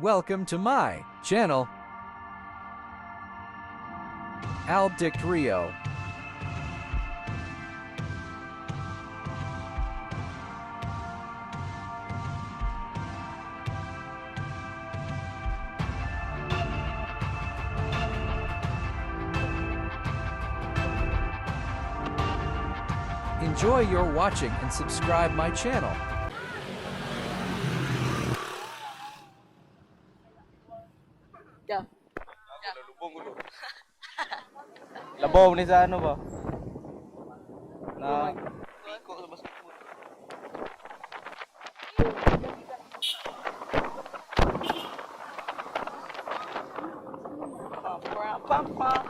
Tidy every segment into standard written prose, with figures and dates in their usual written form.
Welcome to my channel, Aldict Rio. Enjoy your watching and subscribe my channel. Ya. Lubong ulo. Labaw ni sa ano ba? Na piko sa basketball. Pam pam.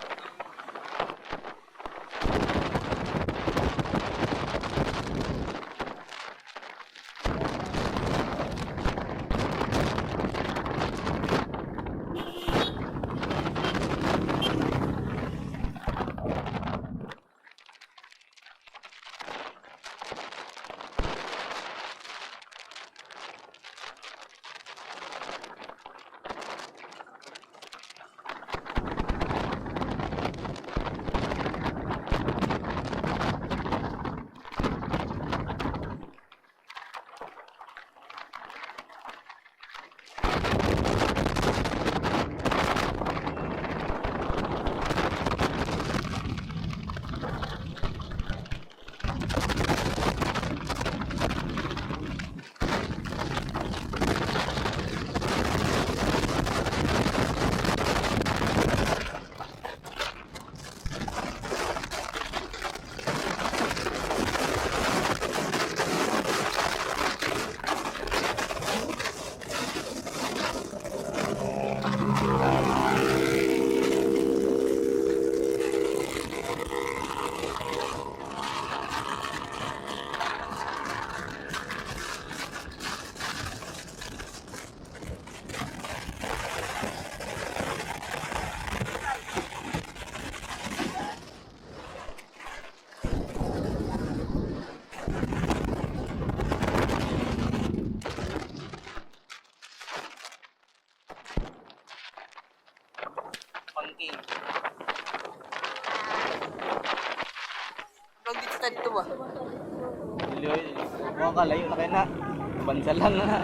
Monkey. Vlog dito sa dito ba? Ilyoy. Mga kalayo na kayo na. Bansa lang na.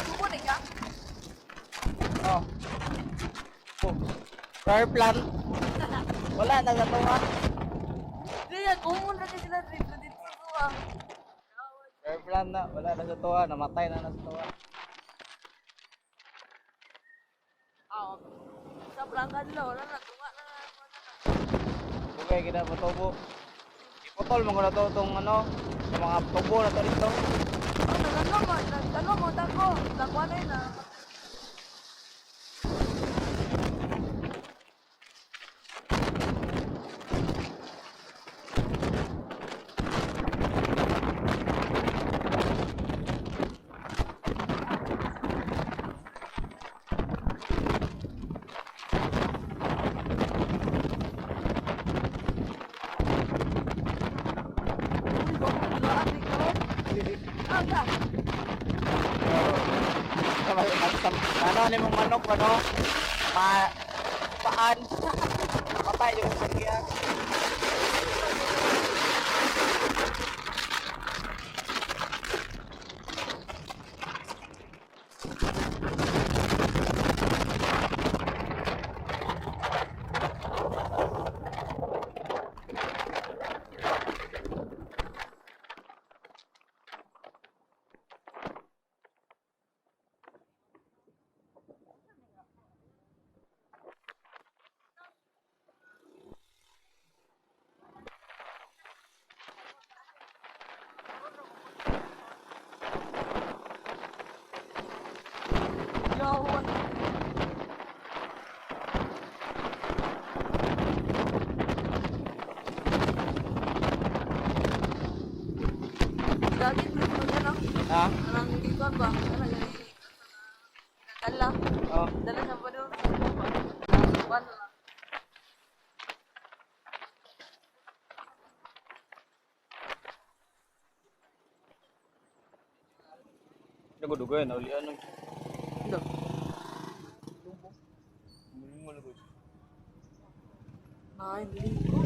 Kukunin ka? Oh. Oh. Power plant. Wala na sa tunga. Ganyan, kumunta ka sila dito dito ah. Power plant na. Wala na sa tunga. Namatay na sa tunga. Ah, sa Blanca nila, wala na, tunga na na. Bugay kita patubo. Iputol mo ko na to itong ano. Yung mga tubo na to dito. Nagtanong mo, tako. Nakuha na yun ah. Ano ni mong manok ano? Paan. Patay yung sakyan. lagi ano? Ha? Anong ikaw ba? Ano yan? Dala. Oh. Dala sa ba doon? Kuan lang. Dugo-dugo yan, uli ano. Ito. Ay, hindi ko.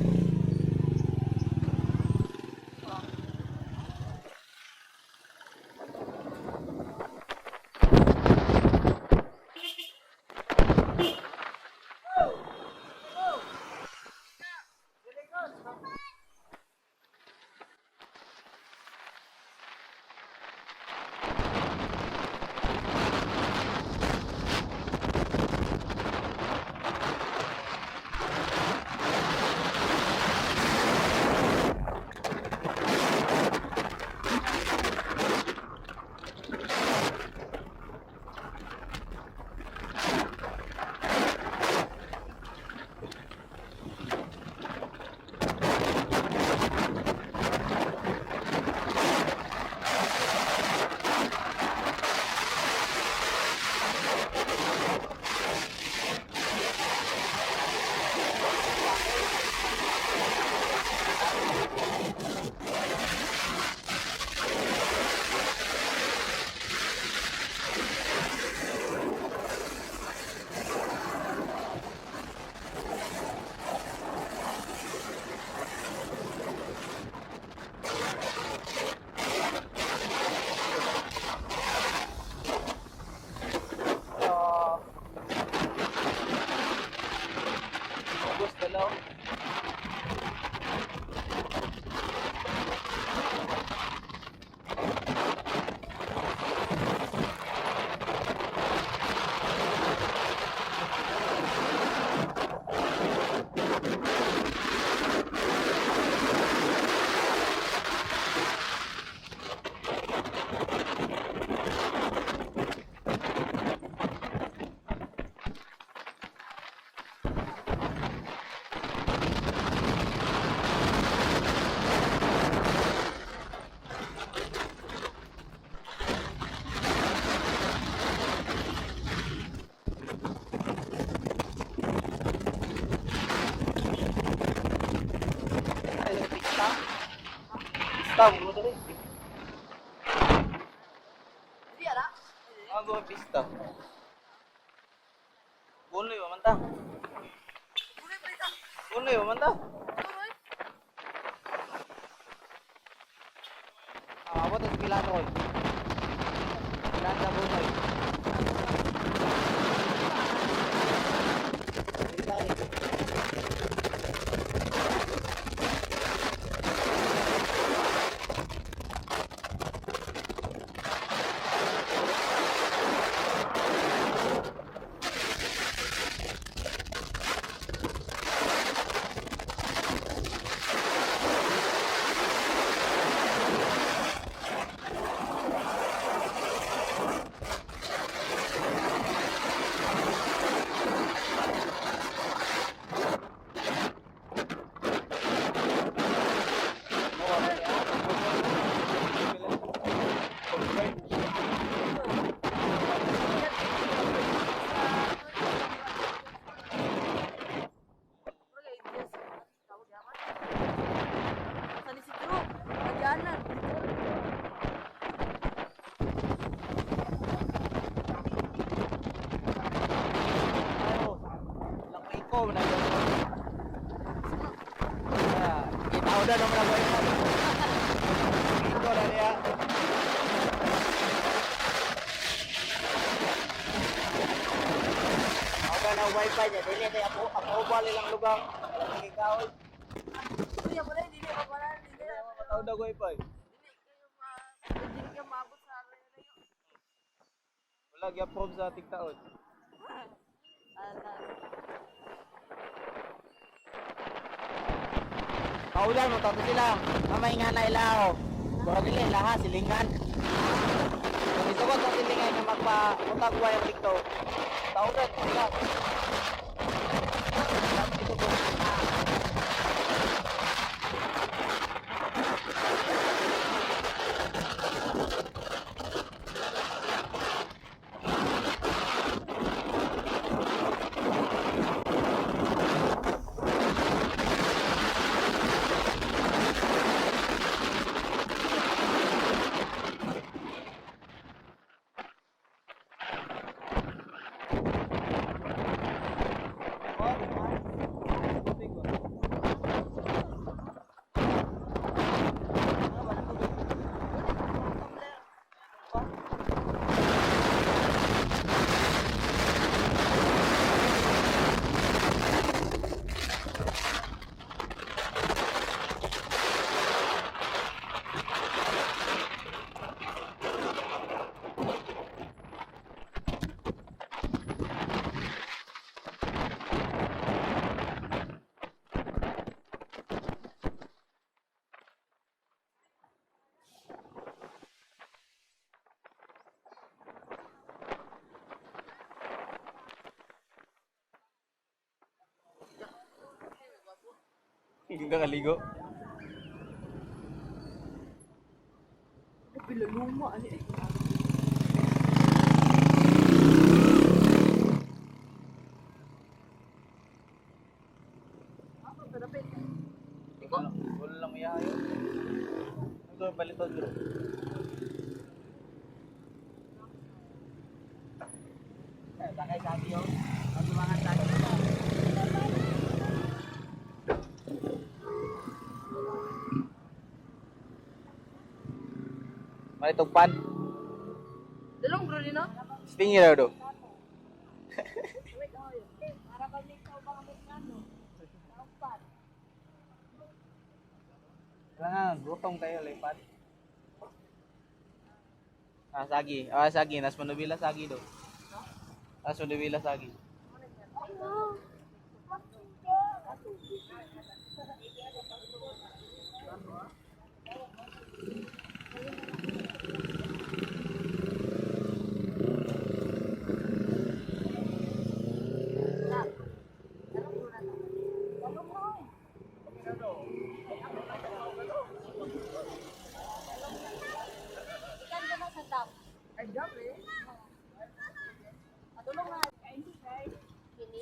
Tama mo dali. Hindi ara. Ako pista. Kuno yo man ta. Uli pa ito. Kuno yo man ta. Tuloy. Ako to pilan ko. Pilan sa buhay. Ko na yo. Kita udah nomor aku ini. Itu ada dia. Ako na wifi niya, dili kay ako bali lang lugar. Ikaw. Kuya pala hindi niya mapala. Hindi na. Matawag na wifi. Hindi kayo maabot sa area na yun. Wala gi-approve sa TikTok. Kaulan mo tato sila. Mamay nga na ilaw. Bora nila ilaha silingan. Kung ito ko sa silingan nga magpa-utagwa yung TikTok. Taudan sila. Ito ko. Hindi ka kaligo. Pilaluma, ano eh. Ikaw, wala lang iyayo. Ito yung palitan bro. Takay sabi yun. Pag-umangan tayo. Malitog pan. Dalong bro din, no? Stingy raw do. Para pag may ikaw bang Amerikano. Dapat. Kailangan, gutong tayo lipat. Ah, sagi. Ah, sagi. Nas manubila sagi do. Nas manubila sagi. Ikan ka na sa dam. Ay, dam eh. Atulong nga. Kini.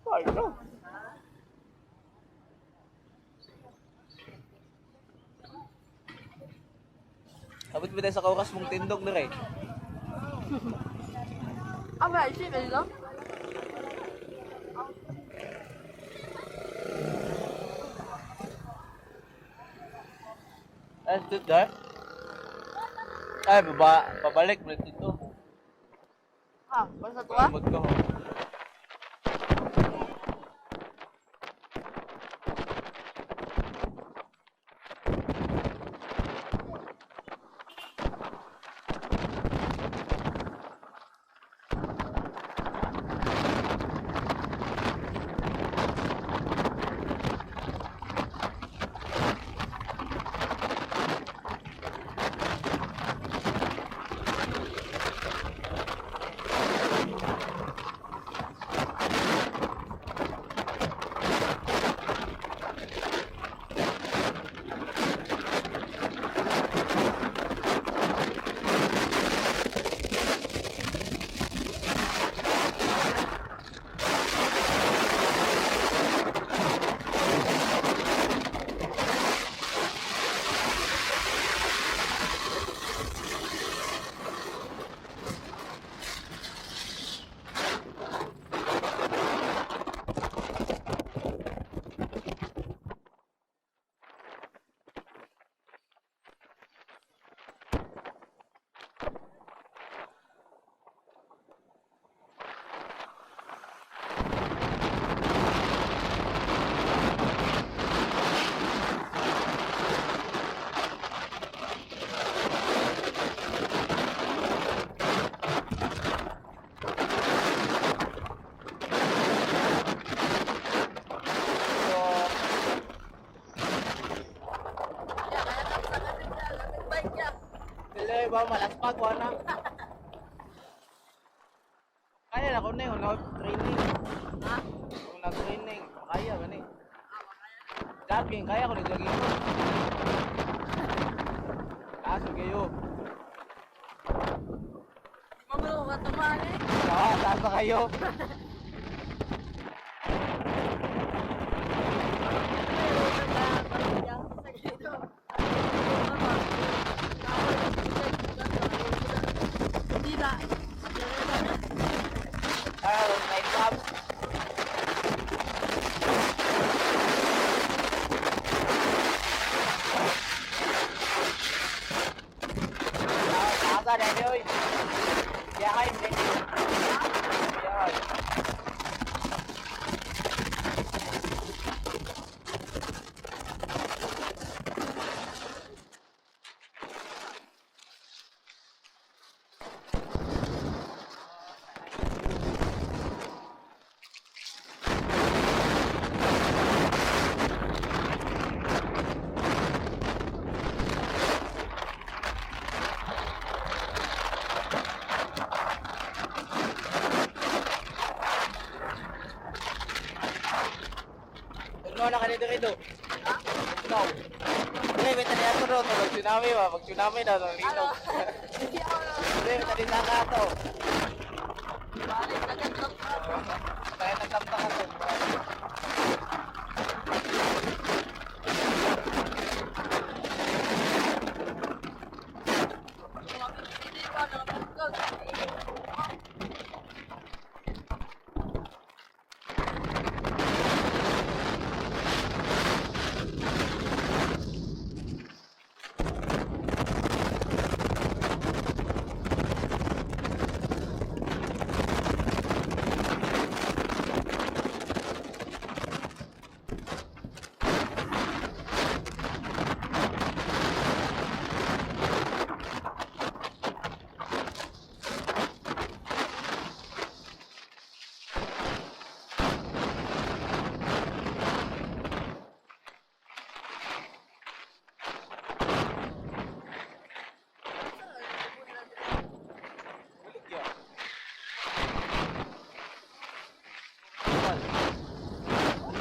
Ano? Abot ba tayo sa kaukas mong tindog na rin? Aba, isip eh, no? Ay, dito da? Ay, pabalik mo dito. Ha, basta tuwa? Pagod ko. Sila ba malaspag ko na? Kaya na ko na yung training. Ha? Kung nag-training, kaya ba ni? Jogging, kaya ko nag-jogging ko. Kaso kayo. Mamalo ka tumaan eh. Saan ba kayo? May clubs. Asa na niyo? Kaya kayo, hindi. Kaya kayo. dito. Ikaw. Hindi, may tali ako ron. Pag tsunami ba? Pag tsunami na, nang Ano? ilog. Hindi ako na. Hindi, may tali na ka to. Balik, nagandang ka. Kaya nagtamta ka to. Hindi pa, nakapagkag.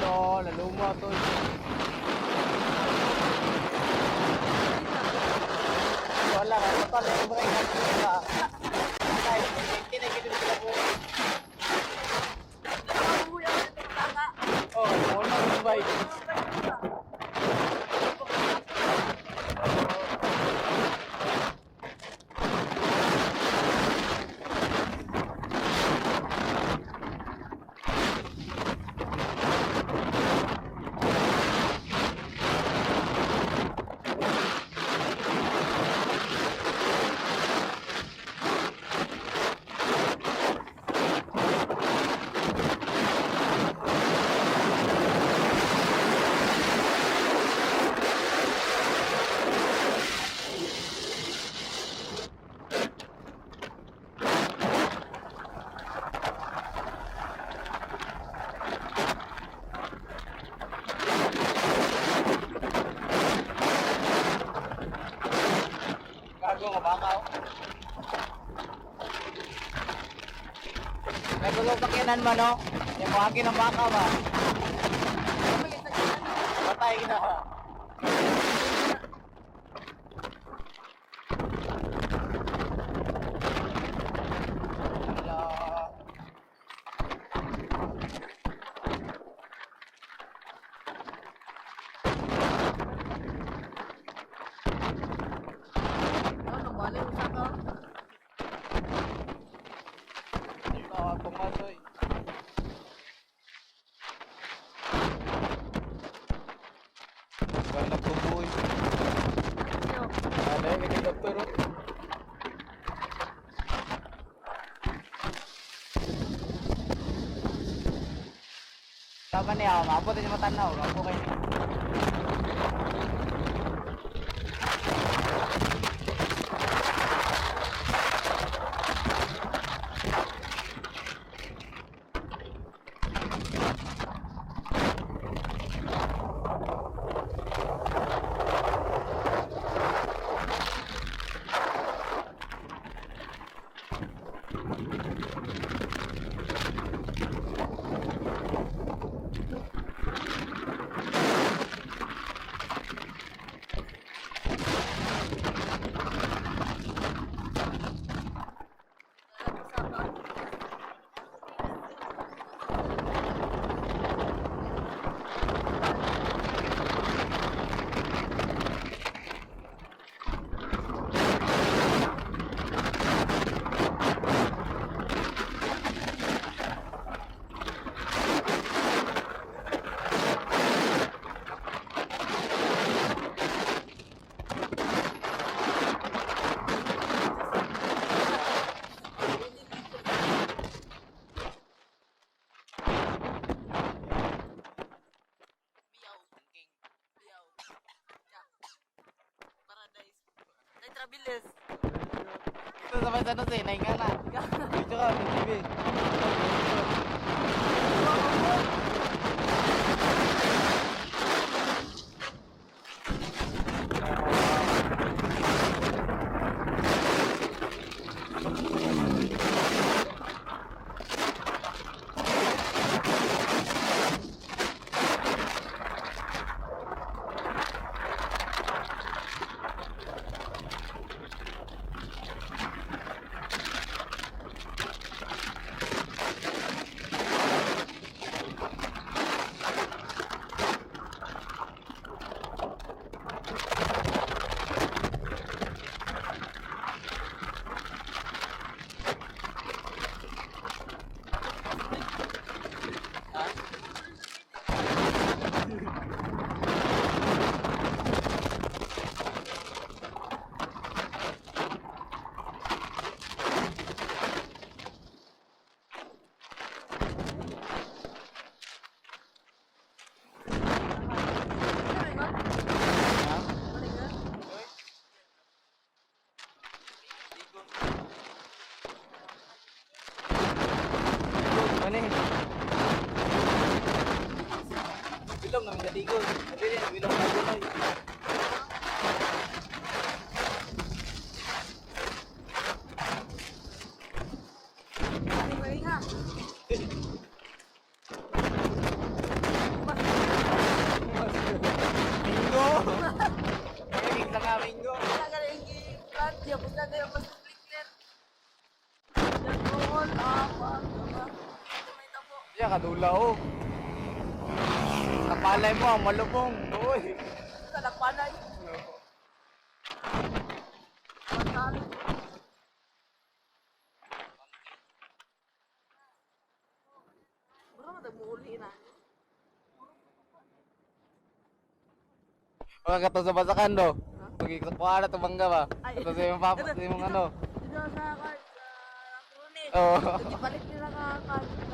No, naluma to. Wala ka, patala yung mga ingat ka. Ay, tinay kita sila po. Nakabuya ko itong tanga. Oh, wala yung bike. Gago nga baka oh. Nagulog pakinan mo no? Yung buhagin ng baka ba? Patay na. Hello. Ano, balik sa ka? Ito ako masoy. Wala po boy. Ano? Ada yang ini dokter. Tama niya, maabot niya matanaw, ako kay. Trabilis. Ito sampai sana sih, naik ngana. Itu kan, BTV. maligo. Dili bilong Nagunoy. Ano ba yun nga? Minggo. Kaya lang nga minggo. Wala ka rin i-plant. Diyan ko na yung mas clear. Diyan ko all. May tapo. Siya kadula oh. Kapalay mo ang malubong. Uy. Sa lakpanay. Matalo. Bro, matagmuuli na. Mga kato sa basakan do. Pag-ikot mo na tumangga ba? Ito sa yung papa, sa yung ano. Dito sa kan sa Kurunin. Oo. Di balik nila ka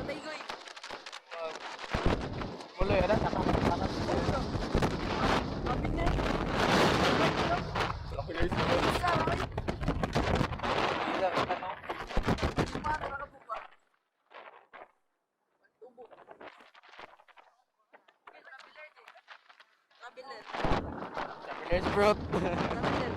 Kataygoy. Muloy, ada kakak. Kapit na eh. Laki guys. Isa, okay. Isa, ano? Paano nakabuka? Tubo. Kabiler. Here's fruit. Kabiler.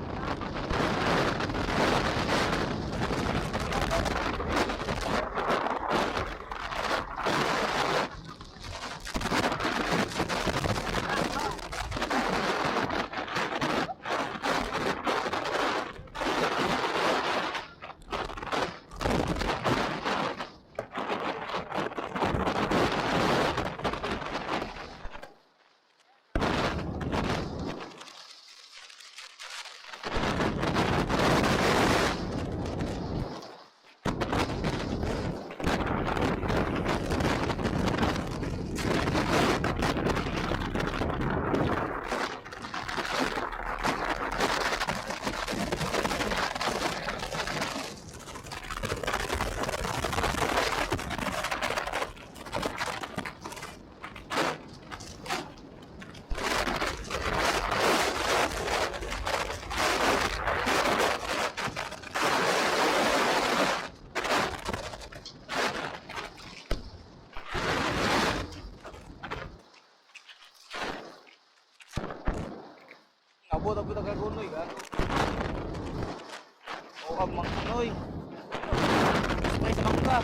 Abot ang gunoy ka. O ang mga gunoy. Spice mangga.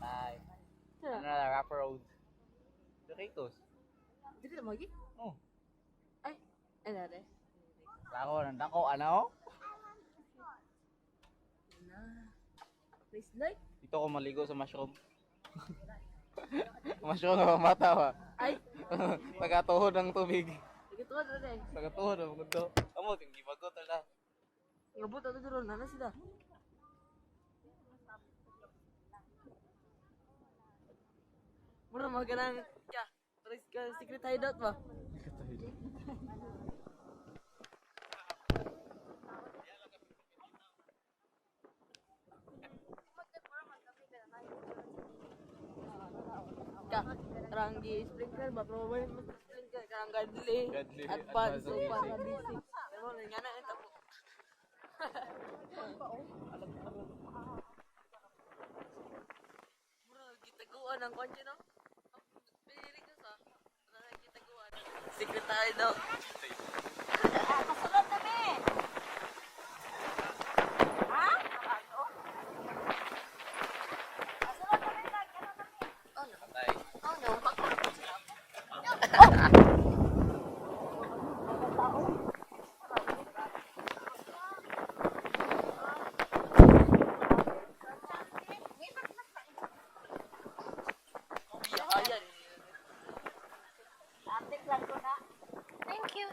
Patay. Ano na, Rapper Road. Doritos. Dili na magi? Oh. Ay, ano na? Lako, nandako, ano? Na. Please like. Dito ako maligo sa mushroom. Mushroom na mata ba? Ay, Tagatuhod ng tubig. ito na rin. Tagatuhod ang mundo. Amo, tinggi bagot na. Ngabot ato dito, nana sila. Mura magalang ka. Terus ka secret hideout ba? ka. Karang gi-sprinkler ba? Pero wala mas sprinkler. Karang godly. Advance. So, para basic. Pero nga na ito po. Bro, gitaguan ang konsyo, no? Pinili ko sa. Gitaguan. Secretary daw. Kasulod kami. Ha? Kasulod kami lang. Oh no. Ayan. Atik lang ko na. Thank you.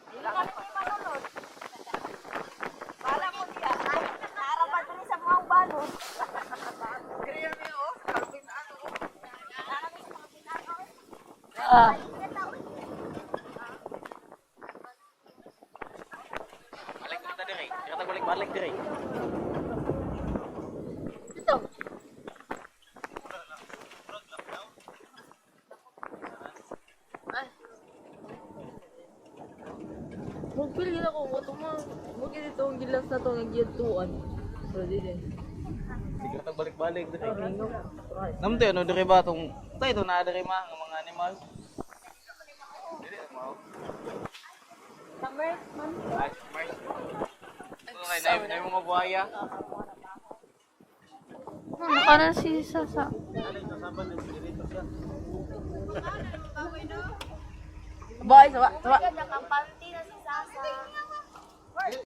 Hindi kami di manunod. Wala mo diya. Naarapan ko ni sa mga balon. Kaya niyo, oh. Kalpin ano, oh. Naarapan sa mga pinano. Ah. Balik kita diri. Kita balik diri. Ito. Ay. Mugpil gila ko mo tuma. Mugpil ito ang gilas na to ng giyatuan. Pero di din. Sige kita balik diri. Ringo. Namto ano diri ba tong tay to na diri ma nga mga animal. Dili mo. Summer man. Ay, Mars. Okay, na yung mga buhaya. Nakanan si Sasa. Boy, sawa. Nakapanti na si Sasa.